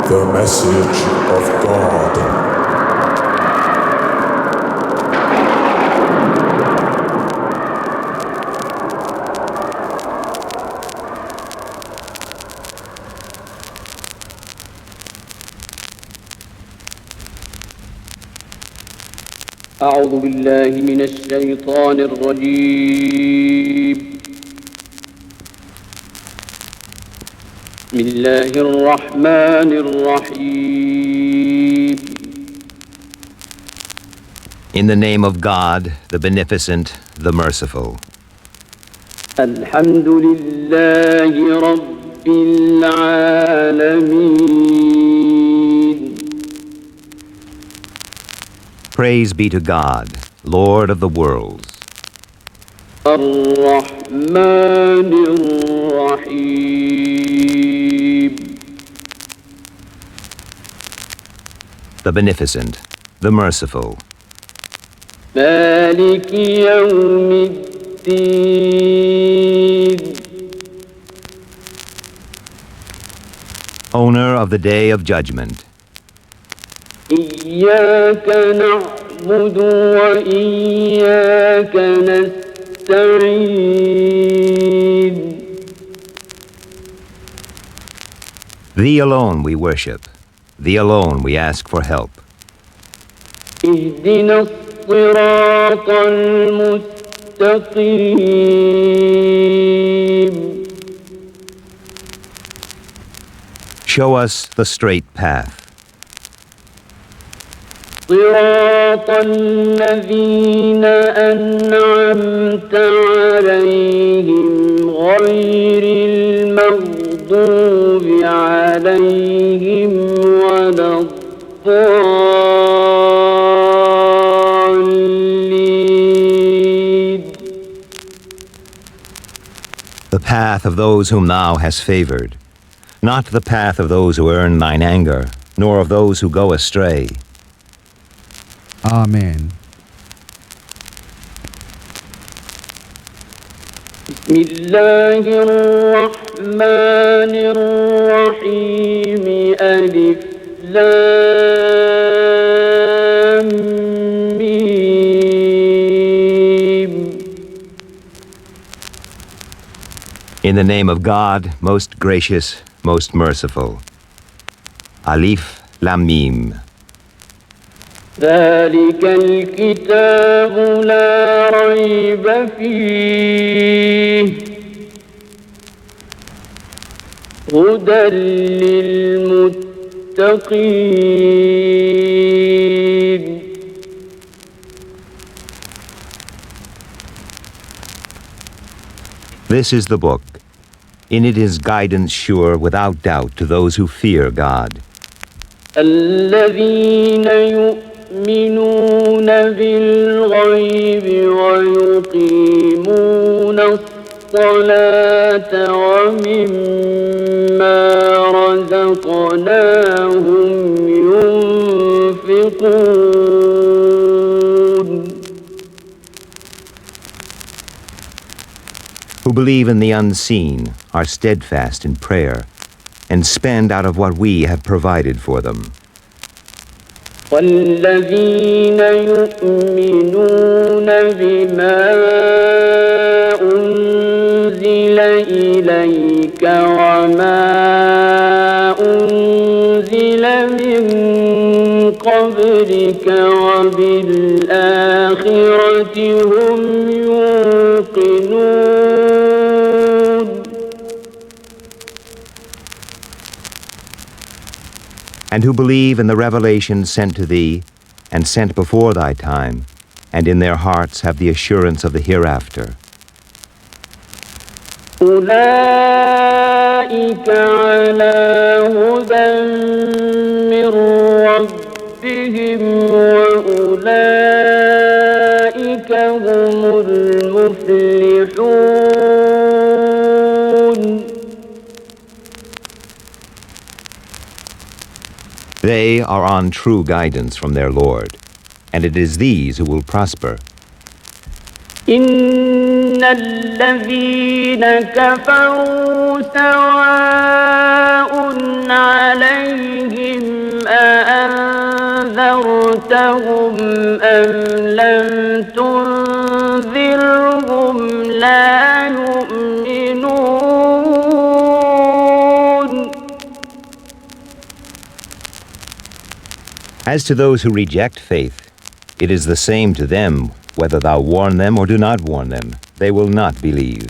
The message of God. أعوذ بالله من الشيطان الرجيم. بسم الله الرحمن الرحيم. In the name of God, the Beneficent, the Merciful. الحمد لله رب العالمين. Praise be to God, Lord of the worlds. الرحمن الرحيم. The Beneficent, the Merciful. مالك يوم الدين. Owner of the Day of Judgment. إياك نعبد وإياك نستعين. Thee alone we worship. Thee alone we ask for help. اهدنا الصراط المستقيم. Show us the straight path. صراط الذين أنعمت عليهم غير المغضوب عليهم ولا الضالين. The path of those whom thou hast favored, not the path of those who earn thine anger, nor of those who go astray. Amen. بسم الله الرحمن الرحيم. ألف لام ميم. In the name of God, most gracious, most merciful. Alif Lam Mim. ذلك الكتاب لا ريب فيه هدى للمتقين. This is the book. In it is guidance sure without doubt to those who fear God. الذين يؤمنون بالغيب ويقيمون الصلاة ومما رزقناهم ينفقون. Who believe in the unseen, are steadfast in prayer, and spend out of what we have provided for them. والذين يؤمنون بما أنزل إليك وما أنزل من قبلك وبالآخرة هم يوقنون. And who believe in the revelation sent to thee, and sent before thy time, and in their hearts have the assurance of the hereafter. أولئك على هدى من ربهم وأولئك هم المفلحون. They are on true guidance from their Lord, and it is these who will prosper. إن الذين كفروا سواء عليهم أنذرتهم أم لم تنذرهم لا يؤمنون. As to those who reject faith, it is the same to them whether thou warn them or do not warn them. They will not believe.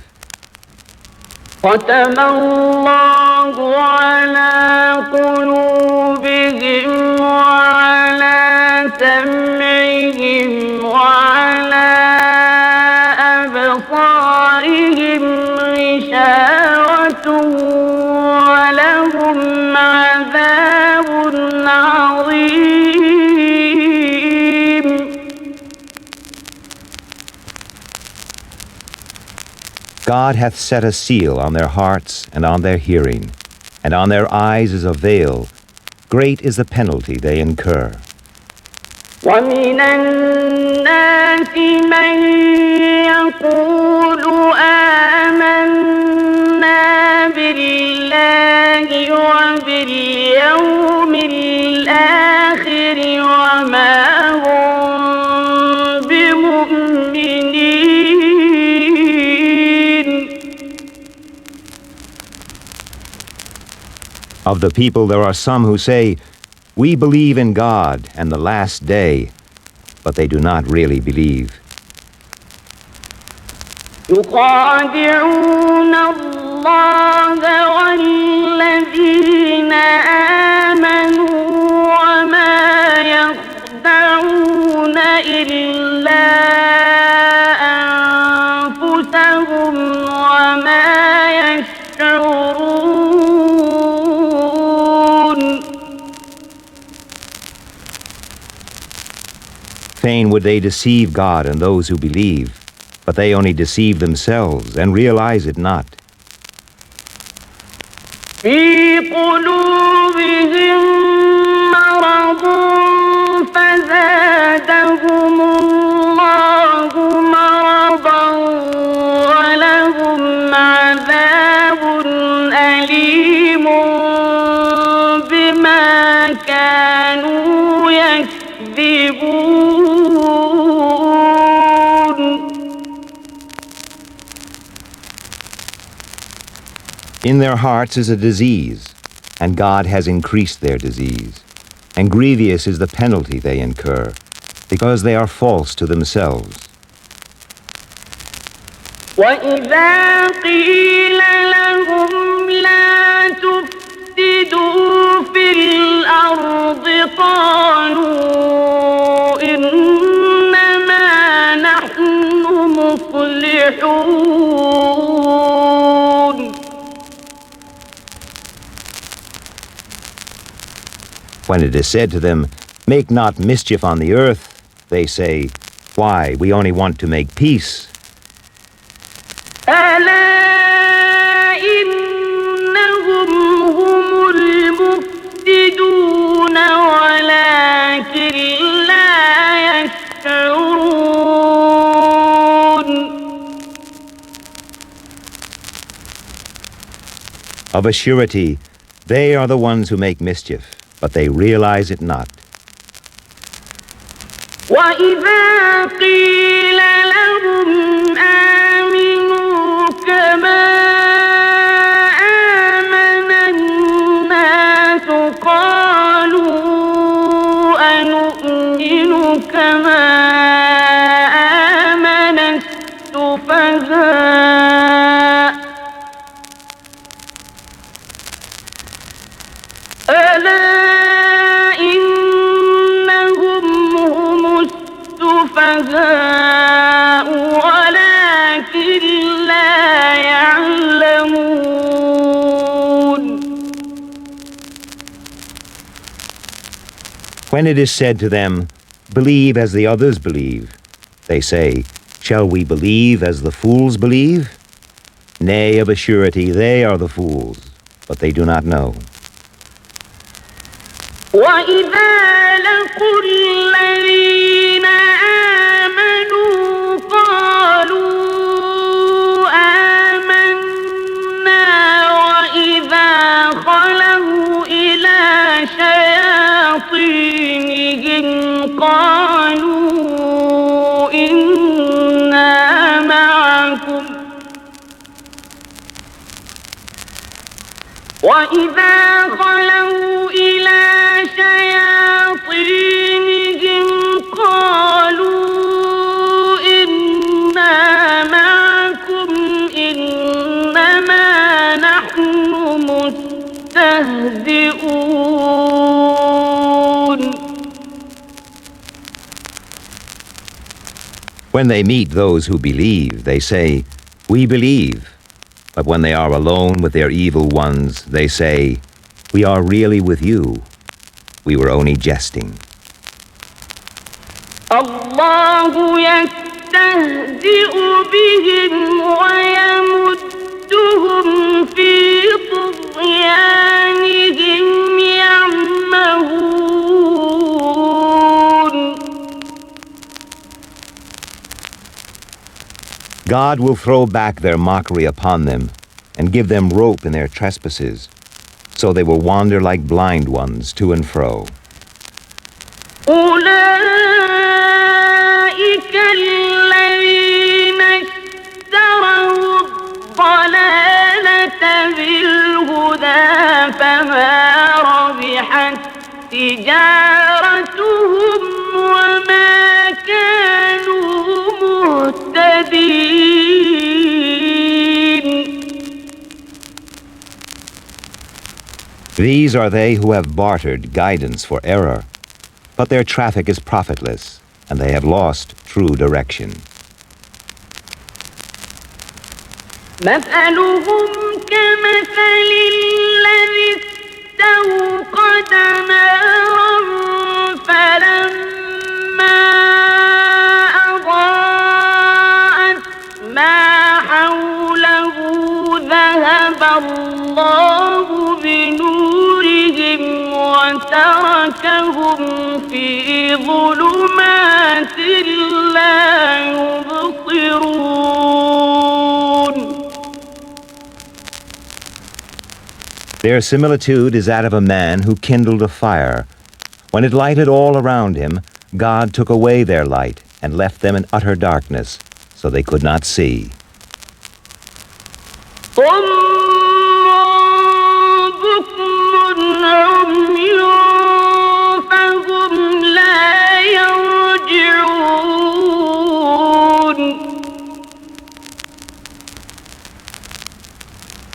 ختم الله على قلوبهم وعلى سمعهم وعلى أبصارهم غشاوة ولهم عذاب عظيم. God hath set a seal on their hearts and on their hearing, and on their eyes is a veil. Great is the penalty they incur. ومن الناس من يقول آمنا بالله وباليوم الآخر وما هم بمؤمنين. Of the people there are some who say, we believe in God and the last day, but they do not really believe. يخادعون الله والذين آمنوا وما يخدعون إلا أنفسهم وما يشعرون. Fain would they deceive God and those who believe, but they only deceive themselves and realize it not. في قلوبهم مرض فزادهم الله مرضا ولهم عذاب أليم بما كانوا يكذبون. In their hearts is a disease, and God has increased their disease. And grievous is the penalty they incur, because they are false to themselves. وإذا قيل لهم لا تفسدوا في الأرض قالوا إنما نحن مصلحون. When it is said to them, make not mischief on the earth, they say, why, we only want to make peace. ألا إنهم هم المفسدون ولكن لا يشعرون. Of a surety, they are the ones who make mischief, but they realize it not. وإذا قيل لهم آمنوا كما آمن الناس قالوا أنؤمن كما آمن السفهاء ألا إنهم هم السفهاء ولكن لا يعلمون. When it is said to them, believe as the others believe, they say, shall we believe as the fools believe? Nay, of a surety, they are the fools, but they do not know. وإذا لقوا الذين آمنوا قالوا آمنا وإذا خلوا إلى شياطينهم وإذا خلوا إلى شياطينهم قالوا إنا معكم إنما نحن مستهزئون. When they meet those who believe, they say, "We believe." But when they are alone with their evil ones, they say, "We are really with you. We were only jesting." الله يستهزئ بهم ويمدهم في طغيانهم يعمهون. God will throw back their mockery upon them and give them rope in their trespasses, so they will wander like blind ones to and fro. أولئك الذين اشتروا الضلالة بالهدى فما ربحت تجارتهم وما كانوا مهتدين. These are they who have bartered guidance for error, but their traffic is profitless, and they have lost true direction. مثلهم كمثل الذي استوقد نارا فلما أضاءت ما حوله ذهب الله بنورهم وتركهم في ظلمات لا يبصرون. Their similitude is that of a man who kindled a fire. When it lighted all around him, God took away their light and left them in utter darkness, so they could not see.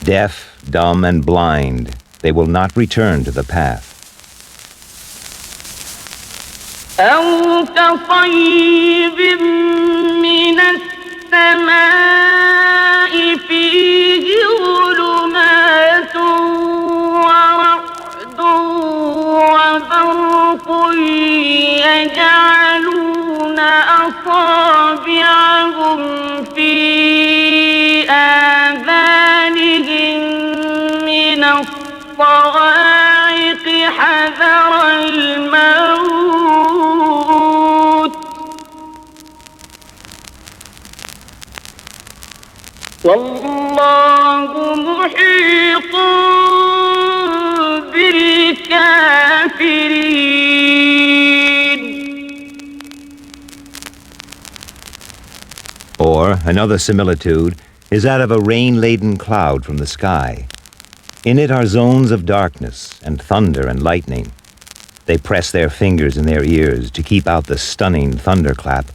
Deaf, dumb, and blind, they will not return to the path. أو كصيب من السماء فيه ظلمات ورعد وبرق يجعلون أصابعهم في آذانهم من الصواعق حذر الموت والله محيط بالكافرين. Or, another similitude is that of a rain-laden cloud from the sky. In it are zones of darkness and thunder and lightning. They press their fingers in their ears to keep out the stunning thunderclap,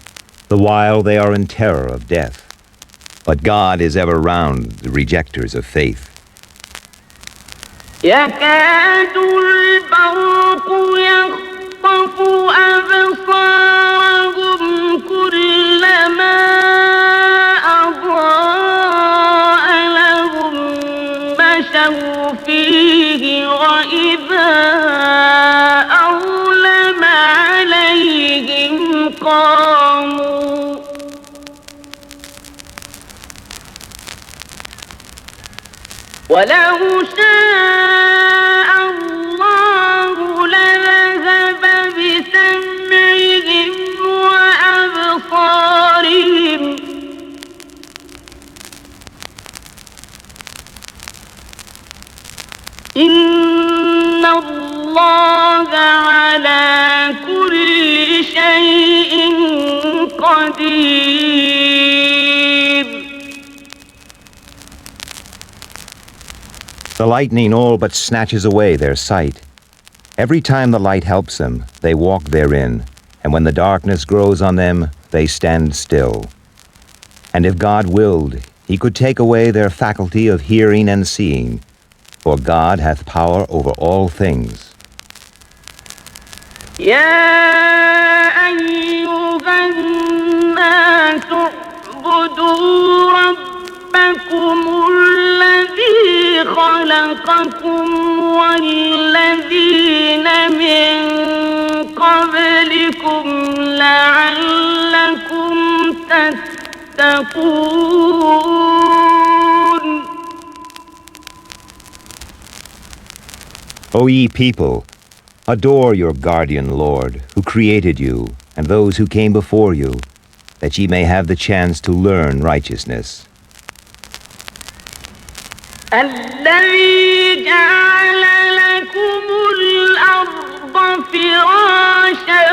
the while they are in terror of death. But God is ever round the rejectors of faith. يكاد البرق يخطف أبصارهم كلما أضاء لهم مشوا فيه وإذا أظلم عليهم قاموا. ولو شاء الله لذهب بسمعهم وأبصارهم إن الله على كل شيء قدير. The lightning all but snatches away their sight. Every time the light helps them, they walk therein, and when the darkness grows on them, they stand still. And if God willed, he could take away their faculty of hearing and seeing, for God hath power over all things. يا أيها الناس اعبدوا ربكم الذي خلقكم والذين من قبلكم لعلكم تتقون. O ye people, adore your guardian Lord, who created you, and those who came before you, that ye may have the chance to learn righteousness. الذي جعل لكم الأرض فراشا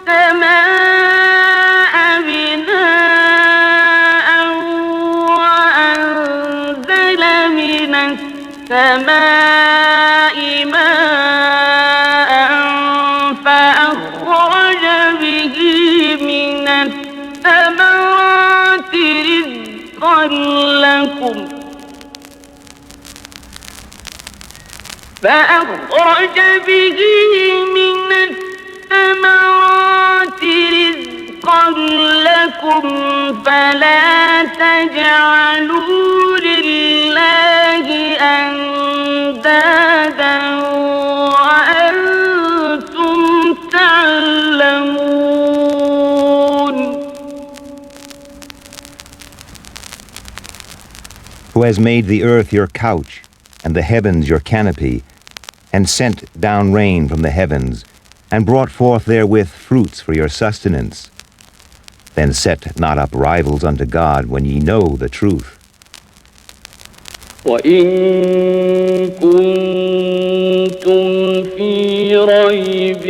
والسماء بناء وأنزل من السماء ماء فأخرج به من الثمرات رزقا لكم فلا تجعلوا لله أندادا وأنتم تعلمون. Who has made the earth your couch, and the heavens your canopy, and sent down rain from the heavens, and brought forth therewith fruits for your sustenance. Then set not up rivals unto God when ye know the truth. وإن كنتم في ريب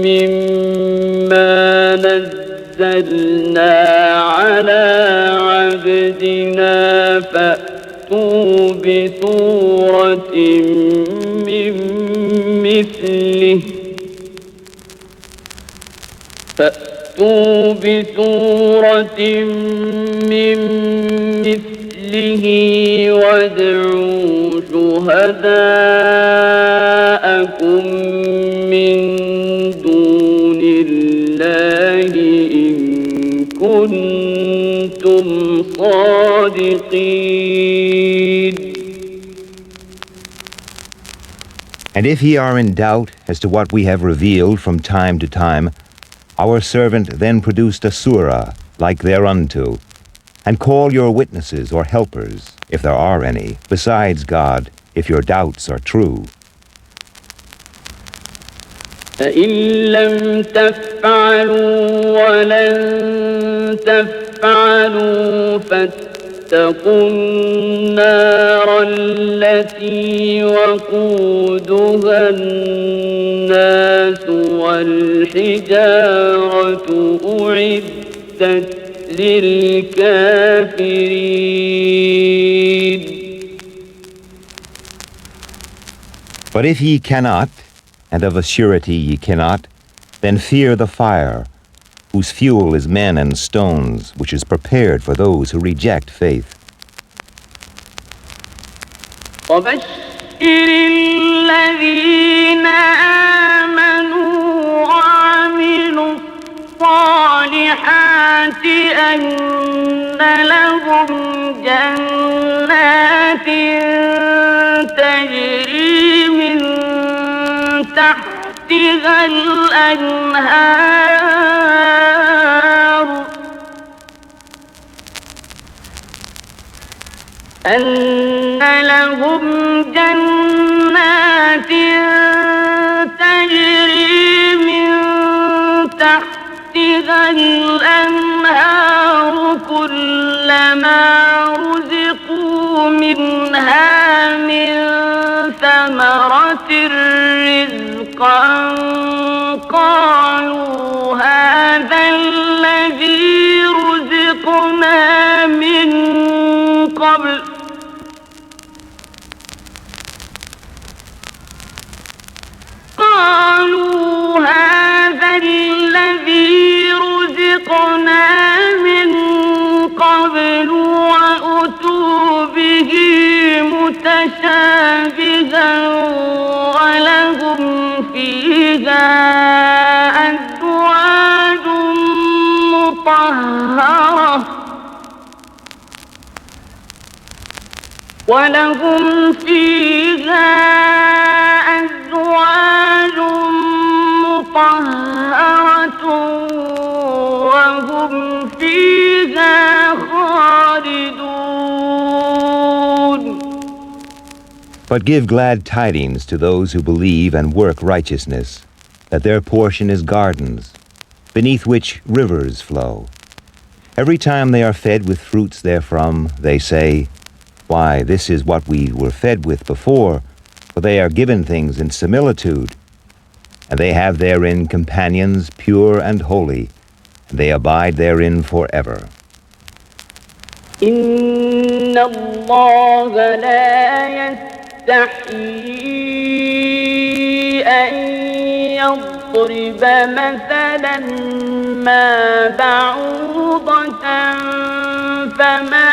مما نزلنا على عبدنا فأتوا بسورة من مثله وادعوا شهداءكم من دون الله إن كنتم صادقين. And if ye are in doubt as to what we have revealed from time to time, our servant then produced a surah like thereunto, and call your witnesses or helpers, if there are any, besides God, if your doubts are true. فإن لم تفعلوا ولن تفعلوا فاتقوا النار التي وقودها الناس والحجارة أعدت للكافرين. But if ye cannot, and of a surety ye cannot, then fear the fire, whose fuel is men and stones, which is prepared for those who reject faith. وبشر الذين آمنوا وعملوا الصالحات أن لهم جنات تجري من تحتها الأنهار تجري من تحتها الأنهار كلما رزقوا منها من ثمرة رزقا قالوا هذا الذي رزقنا من قبل متشابها ولهم فيها أزواج مطهرة وهم فيها خالدون. But give glad tidings to those who believe and work righteousness, that their portion is gardens, beneath which rivers flow. Every time they are fed with fruits therefrom, they say, "Why, this is what we were fed with before," for they are given things in similitude. And they have therein companions pure and holy, and they abide therein forever. إن الله لا يستحيي أن يضرب مثلا ما بعوضة فما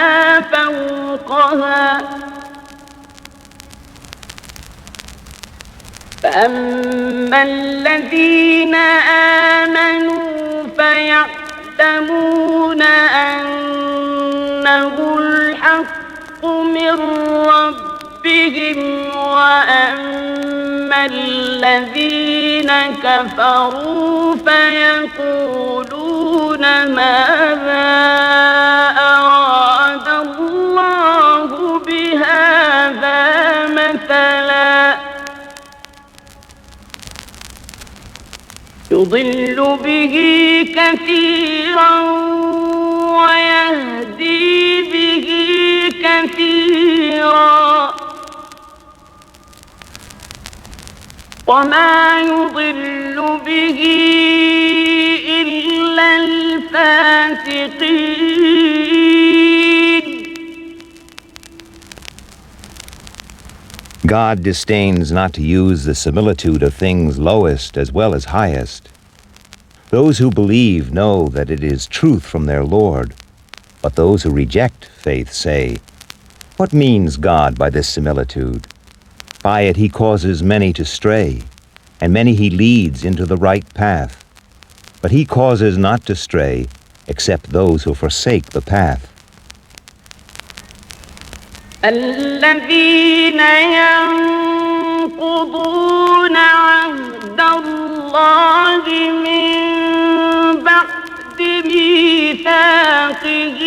فوقها فأما الذين آمنوا فيعلمون أنه الحق من ربهم وأما الذين كفروا فيقولون ماذا أراد الله بهذا مثلا يضل به كثيرا ويهدي به كثيرا وما يضل به إلا الفاسقين. God disdains not to use the similitude of things lowest as well as highest. Those who believe know that it is truth from their Lord, but those who reject faith say, "What means God by this similitude? By it he causes many to stray, and many he leads into the right path. But he causes not to stray except those who forsake the path." الذين ينقضون عهد الله من بعد ميثاقه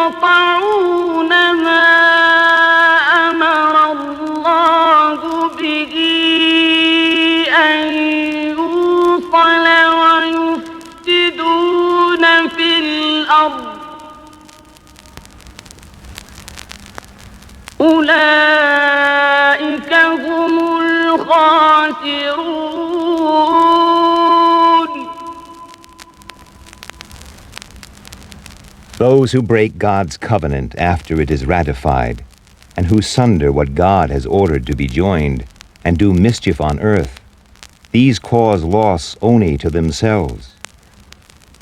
ويقطعون ما أمر الله به أن يوصل ويفسدون في الأرض أولئك هم الخاسرون. Those who break God's covenant after it is ratified, and who sunder what God has ordered to be joined, and do mischief on earth, these cause loss only to themselves.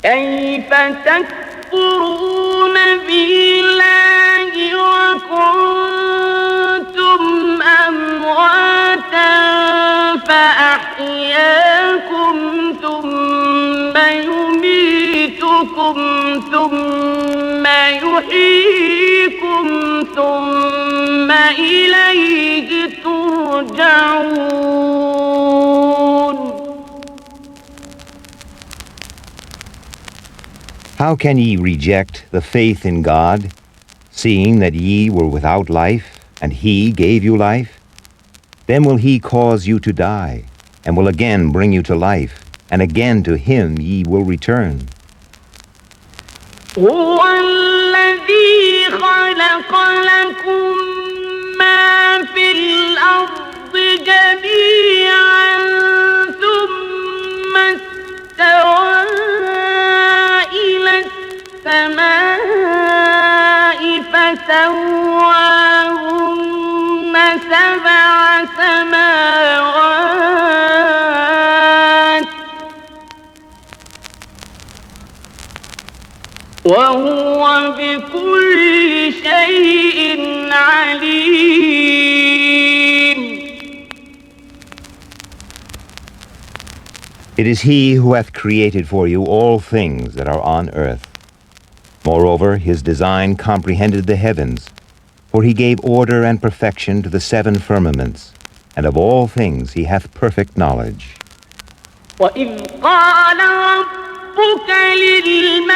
كيف تكفرون بالله وكنتم أمواتا فأحياكم ثم يميتكم ثم يحييكم ثم إليه ترجعون. How can ye reject the faith in God, seeing that ye were without life, and he gave you life? Then will he cause you to die, and will again bring you to life, and again to him ye will return. هو الذي خلق لكم ما في الأرض جميعا ثم استوى إلى السماء فسواهن سبع سماوات وهو بكل شيء عليم. It is he who hath created for you all things that are on earth. Moreover, his design comprehended the heavens, for he gave order and perfection to the 7 firmaments, and of all things he hath perfect knowledge. وَإِذْ قَالَ رَبُّكَ لِلْمَلَائِكَةِ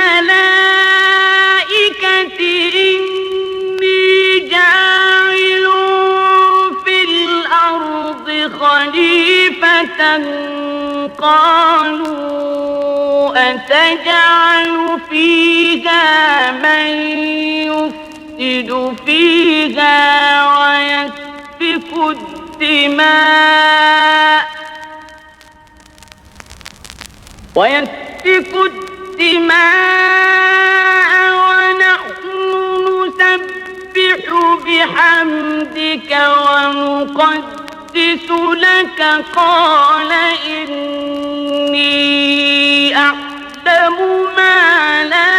إِنِّي جَاعِلٌ فِي الْأَرْضِ خَلِيفَةً قَالُوا أَتَجْعَلُ فِيهَا مَن يُفْسِدُ فِيهَا وَيَسْفِكُ الدِّمَاءَ ونحن نسبح بحمدك ونقدس لك قال إني أعلم ما لا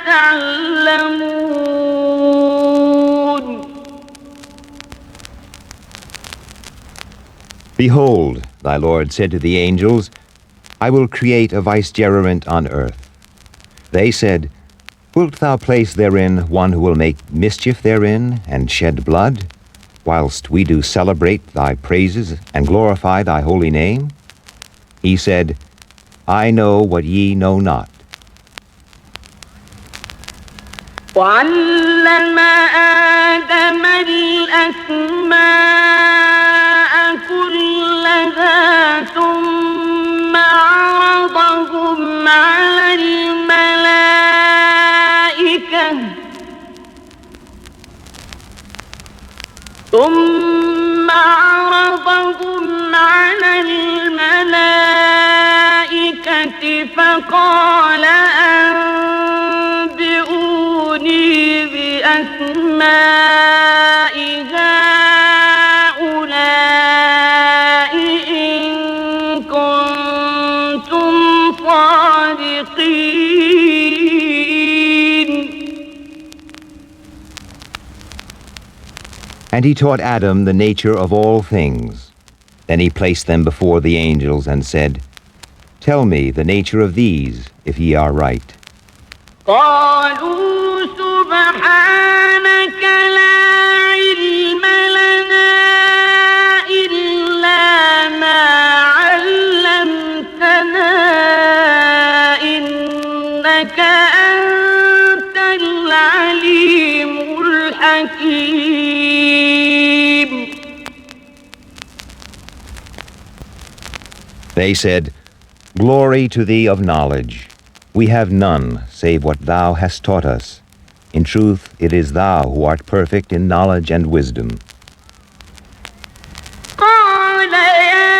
تعلمون. Behold, thy Lord said to the angels, I will create a vicegerent on earth. They said, Wilt thou place therein one who will make mischief therein and shed blood, whilst we do celebrate thy praises and glorify thy holy name? He said, I know what ye know not. وعلم آدم الأسماء كلها ثم عرضهم على الملائكة فقال أنبئوني بأسماء هؤلاء إن كنتم صادقين. And he taught Adam the nature of all things. Then he placed them before the angels and said, Tell me the nature of these, if ye are right. قالوا سبحانك لا علم لنا إلا ما علمتنا إنك أنت العليم الحكيم. They said, Glory to thee of knowledge. We have none save what thou hast taught us. In truth, it is thou who art perfect in knowledge and wisdom. قال يا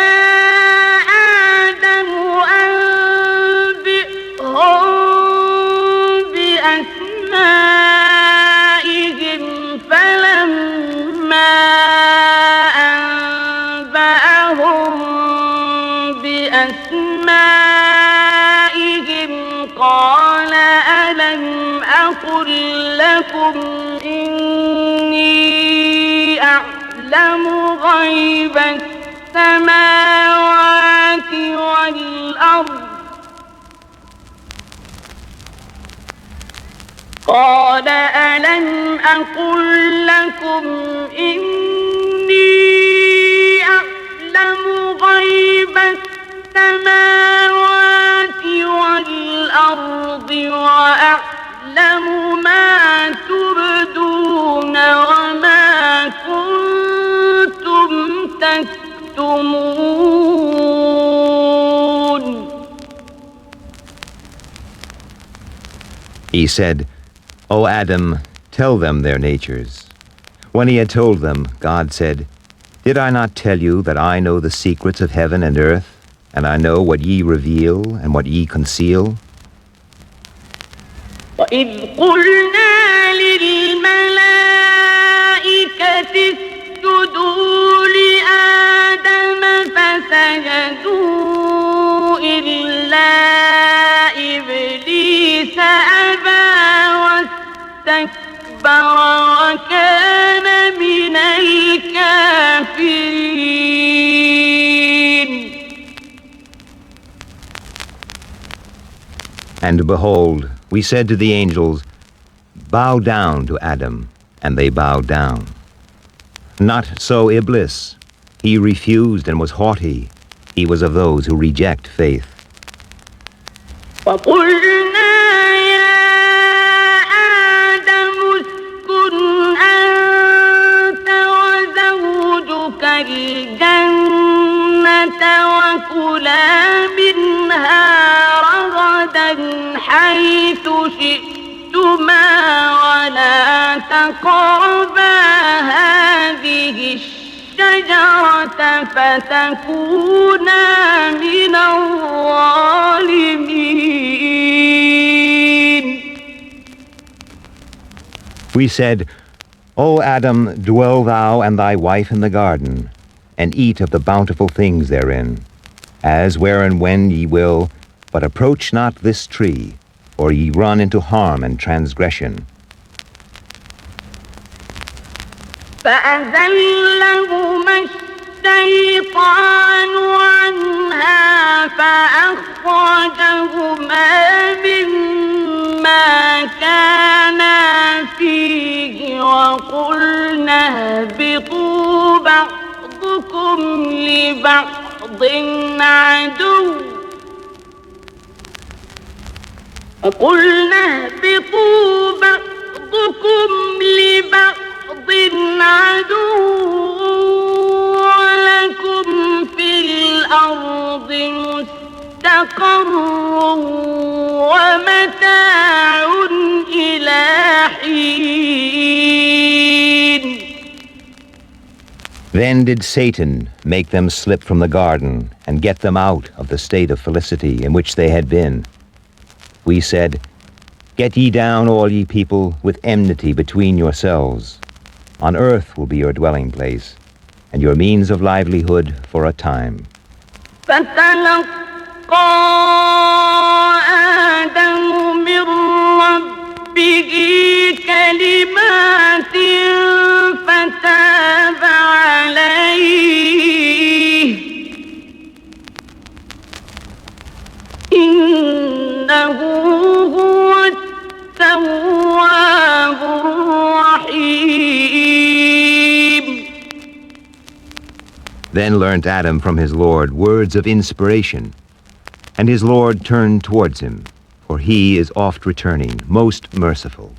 آدم أنبئهم بأسمائهم فلما أنبأهم بأسمائهم قال ألم أقل لكم إني أعلم غيب السماوات والأرض قال ألم أقل لكم إني أعلم غيب السماوات والأرض وأعلم ما تبدون وما كنتم تكتمون. He said, O Adam, tell them their natures. When he had told them, God said, Did I not tell you that I know the secrets of heaven and earth, and I know what ye reveal and what ye conceal? وإذ قلنا للملائكة اسجدوا لآدم فسجدوا إلا إبليس أبى واستكبر وكان من الكافرين. And behold, we said to the angels, Bow down to Adam, and they bowed down. Not so Iblis. He refused and was haughty. He was of those who reject faith. وقلنا يا آدم اسكن أنت وزوجك الجنة وكلا منها رغدا حيث شئتما ولا تقربا هذه الشجرة فتكونا من الظالمين. We said, O Adam, dwell thou and thy wife in the garden, and eat of the bountiful things therein, as where and when ye will, but approach not this tree, or ye run into harm and transgression. فأزلهما الشيطان عنها فأخرجهما مما كانا فيه وقلنا اهبطوا بعضكم لبعض عدو عدو ولكم في الأرض مستقر ومتاع إلى حين. Then did Satan make them slip from the garden and get them out of the state of felicity in which they had been. We said, Get ye down, all ye people, with enmity between yourselves. On earth will be your dwelling place, and your means of livelihood for a time. فتلقى آدم من ربه كلمات فتاب عليه إنه هو التواب الرحيم. Then learnt Adam from his Lord words of inspiration, and his Lord turned towards him, for he is oft returning, most merciful.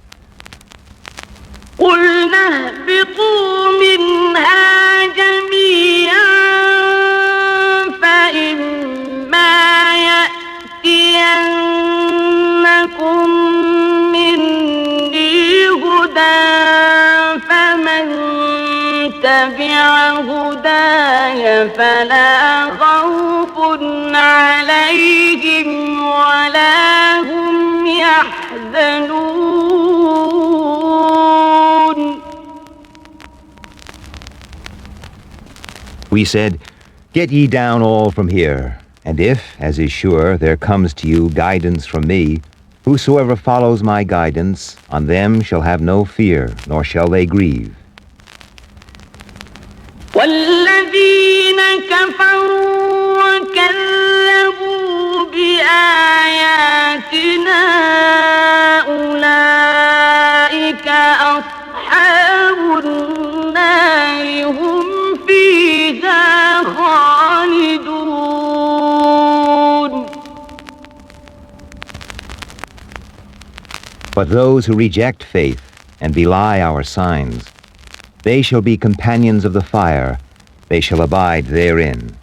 قلنا اهبطوا منها جميعا فإما يأتينكم مني هدى فمن تبع هداي فلا خوف عليهم ولا هم يحزنون. We said, Get ye down all from here, and if, as is sure, there comes to you guidance from me, whosoever follows my guidance, on them shall have no fear, nor shall they grieve. والذين كفروا وكذبوا بآياتنا أولئك أصحاب النار هم فيها خالدون. But those who reject faith and belie our signs, they shall be companions of the fire, they shall abide therein.